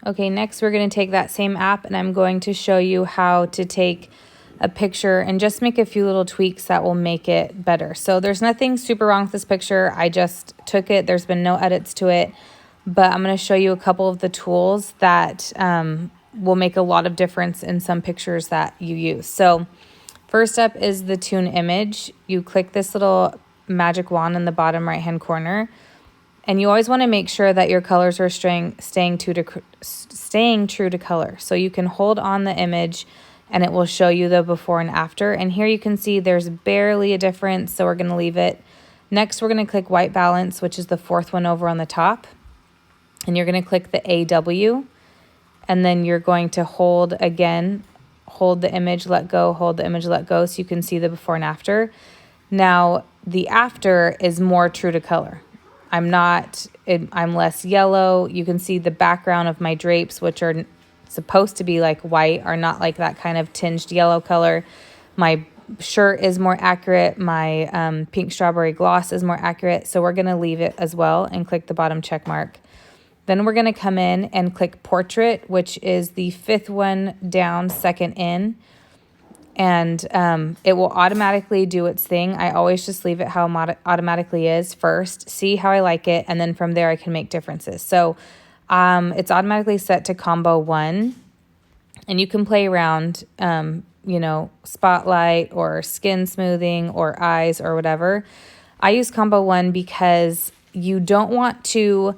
Okay, next we're going to take that same app and I'm going to show you how to take a picture and just make a few little tweaks that will make it better. So there's nothing super wrong with this picture. I just took it. There's been no edits to it, but I'm going to show you a couple of the tools that will make a lot of difference in some pictures that you use. So first up is the tune image. You click this little magic wand in the bottom right hand corner. And you always want to make sure that your colors are staying true to color. So you can hold on the image and it will show you the before and after. And here you can see there's barely a difference, so we're going to leave it. Next, we're going to click white balance, which is the fourth one over on the top. And you're going to click the AW. And then you're going to hold the image, let go, hold the image, let go, so you can see the before and after. Now, the after is more true to color. I'm less yellow. You can see the background of my drapes, which are supposed to be like white, are not like that kind of tinged yellow color. My shirt is more accurate. My pink strawberry gloss is more accurate. So we're going to leave it as well and click the bottom check mark. Then we're going to come in and click portrait, which is the fifth one down, second in. And it will automatically do its thing. I always just leave it how it automatically is first, see how I like it, and then from there I can make differences. So it's automatically set to combo 1, and you can play around, spotlight or skin smoothing or eyes or whatever. I use combo 1 because you don't want to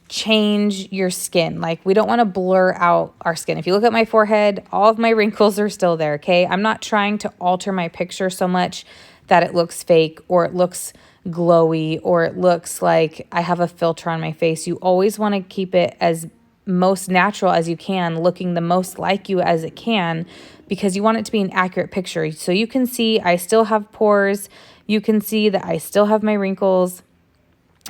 change your skin. Like, we don't want to blur out our skin. If you look at my forehead, all of my wrinkles are still there, okay? I'm not trying to alter my picture so much that it looks fake or it looks glowy or it looks like I have a filter on my face. You always want to keep it as most natural as you can, looking the most like you as it can, because you want it to be an accurate picture. So you can see I still have pores. You can see that I still have my wrinkles.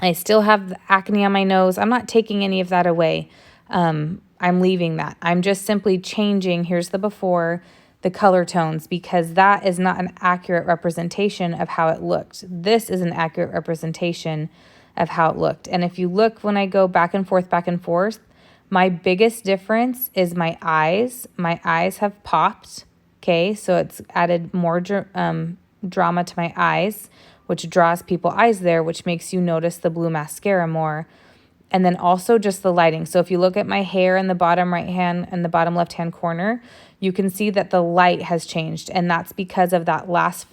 I still have the acne on my nose. I'm not taking any of that away. I'm leaving that. I'm just simply changing, here's the before, the color tones, because that is not an accurate representation of how it looked. This is an accurate representation of how it looked. And if you look, when I go back and forth, my biggest difference is my eyes. My eyes have popped, okay? So it's added more drama to my eyes, which draws people's eyes there, which makes you notice the blue mascara more. And then also just the lighting. So if you look at my hair in the bottom right hand and the bottom left hand corner, you can see that the light has changed. And that's because of that last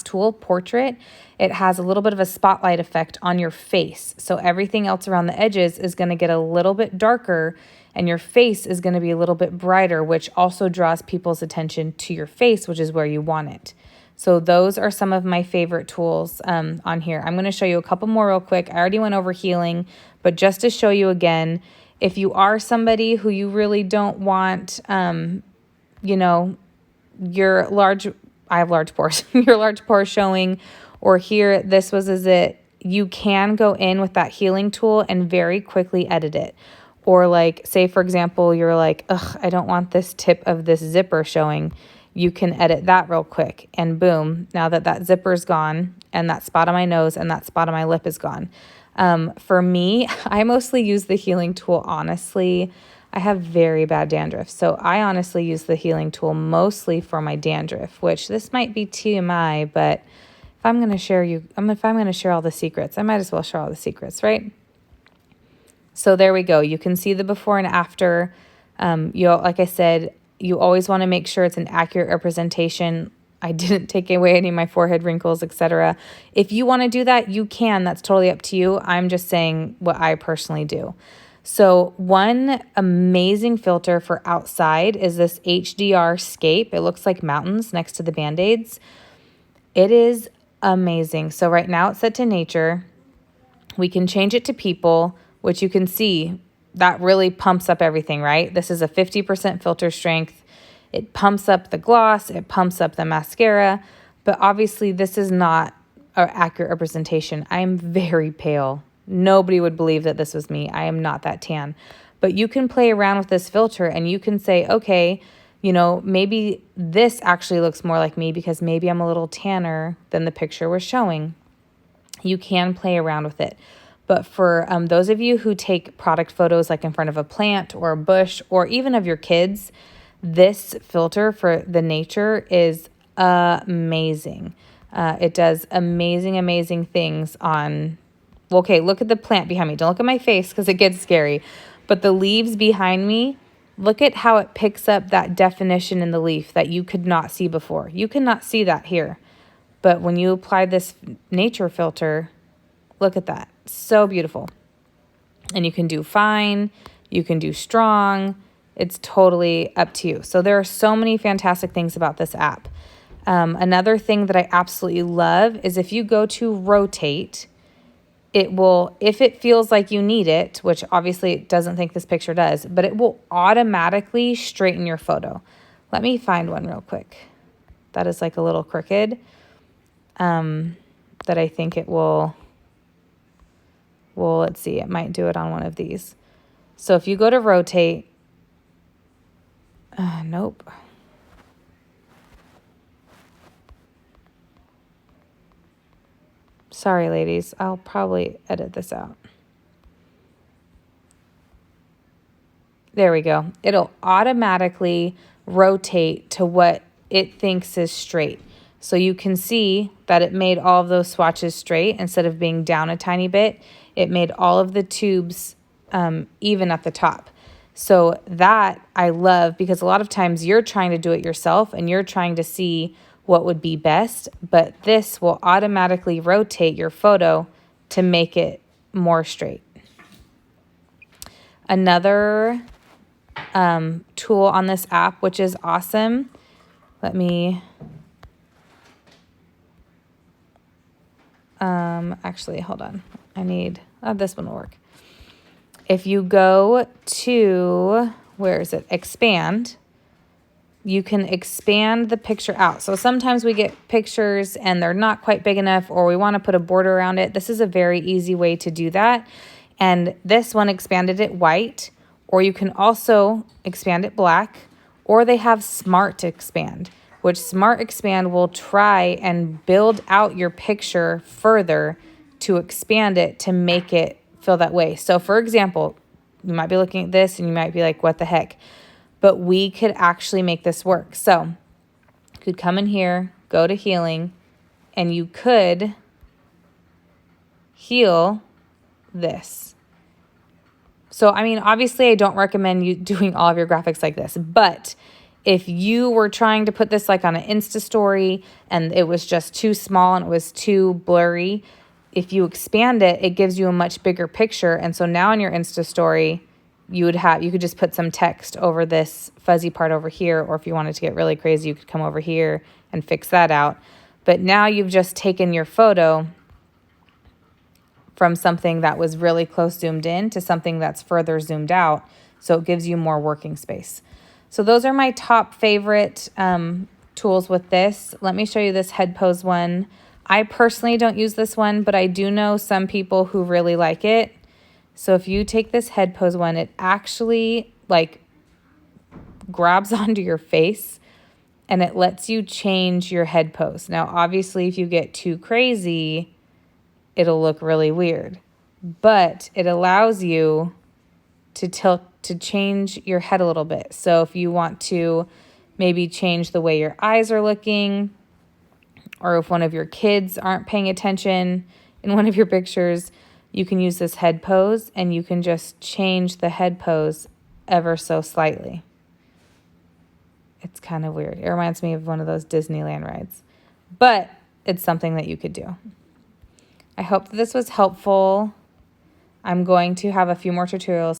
tool, portrait. It has a little bit of a spotlight effect on your face. So everything else around the edges is going to get a little bit darker and your face is going to be a little bit brighter, which also draws people's attention to your face, which is where you want it. So those are some of my favorite tools on here. I'm going to show you a couple more real quick. I already went over healing, but just to show you again, if you are somebody who you really don't want, your large, I have large pores, your large pores showing, or here, this was as it, you can go in with that healing tool and very quickly edit it. Or like, say for example, you're like, ugh, I don't want this tip of this zipper showing. You can edit that real quick and boom, now that zipper's gone and that spot on my nose and that spot on my lip is gone. For me, I mostly use the healing tool, honestly. I have very bad dandruff, so I honestly use the healing tool mostly for my dandruff, which this might be TMI, but if I'm going to share all the secrets, I might as well share all the secrets, right? So there we go. You can see the before and after. Like I said, you always want to make sure it's an accurate representation. I didn't take away any of my forehead wrinkles, etc. If you want to do that, you can. That's totally up to you. I'm just saying what I personally do. So one amazing filter for outside is this HDR scape. It looks like mountains next to the Band-Aids. It is amazing. So right now it's set to nature. We can change it to people, which you can see that really pumps up everything, right? This is a 50% filter strength. It pumps up the gloss. It pumps up the mascara. But obviously this is not an accurate representation. I am very pale. Nobody would believe that this was me. I am not that tan. But you can play around with this filter and you can say, okay, maybe this actually looks more like me because maybe I'm a little tanner than the picture was showing. You can play around with it. But for those of you who take product photos like in front of a plant or a bush or even of your kids, this filter for the nature is amazing. It does amazing, amazing things on, well, okay, look at the plant behind me. Don't look at my face because it gets scary. But the leaves behind me, look at how it picks up that definition in the leaf that you could not see before. You cannot see that here. But when you apply this nature filter, look at that. So beautiful. And you can do fine, you can do strong. It's totally up to you. So there are so many fantastic things about this app. Another thing that I absolutely love is if you go to rotate, it will, if it feels like you need it, which obviously it doesn't think this picture does, but it will automatically straighten your photo. Let me find one real quick. That is like a little crooked. That I think it will, well, let's see, it might do it on one of these. So if you go to rotate, nope. Sorry, ladies, I'll probably edit this out. There we go. It'll automatically rotate to what it thinks is straight. So you can see that it made all of those swatches straight instead of being down a tiny bit. It made all of the tubes even at the top. So that I love because a lot of times you're trying to do it yourself and you're trying to see what would be best, but this will automatically rotate your photo to make it more straight. Another tool on this app, which is awesome. Let me actually, hold on. I need, this one will work. If you go to, where is it? Expand. You can expand the picture out. So sometimes we get pictures and they're not quite big enough or we want to put a border around it. This is a very easy way to do that. And this one expanded it white, or you can also expand it black, or they have Smart Expand, which Smart Expand will try and build out your picture further to expand it to make it feel that way. So for example, you might be looking at this and you might be like, what the heck? But we could actually make this work. So you could come in here, go to healing, and you could heal this. So, I mean, obviously I don't recommend you doing all of your graphics like this, but if you were trying to put this like on an Insta story and it was just too small and it was too blurry, if you expand it, it gives you a much bigger picture. And so now in your Insta story, you could just put some text over this fuzzy part over here, or if you wanted to get really crazy, you could come over here and fix that out. But now you've just taken your photo from something that was really close zoomed in to something that's further zoomed out, so it gives you more working space. So those are my top favorite tools with this. Let me show you this head pose one. I personally don't use this one, but I do know some people who really like it. So if you take this head pose one, it actually like grabs onto your face and it lets you change your head pose. Now, obviously, if you get too crazy, it'll look really weird, but it allows you to change your head a little bit. So if you want to maybe change the way your eyes are looking, or if one of your kids aren't paying attention in one of your pictures, you can use this head pose and you can just change the head pose ever so slightly. It's kind of weird. It reminds me of one of those Disneyland rides, but it's something that you could do. I hope that this was helpful. I'm going to have a few more tutorials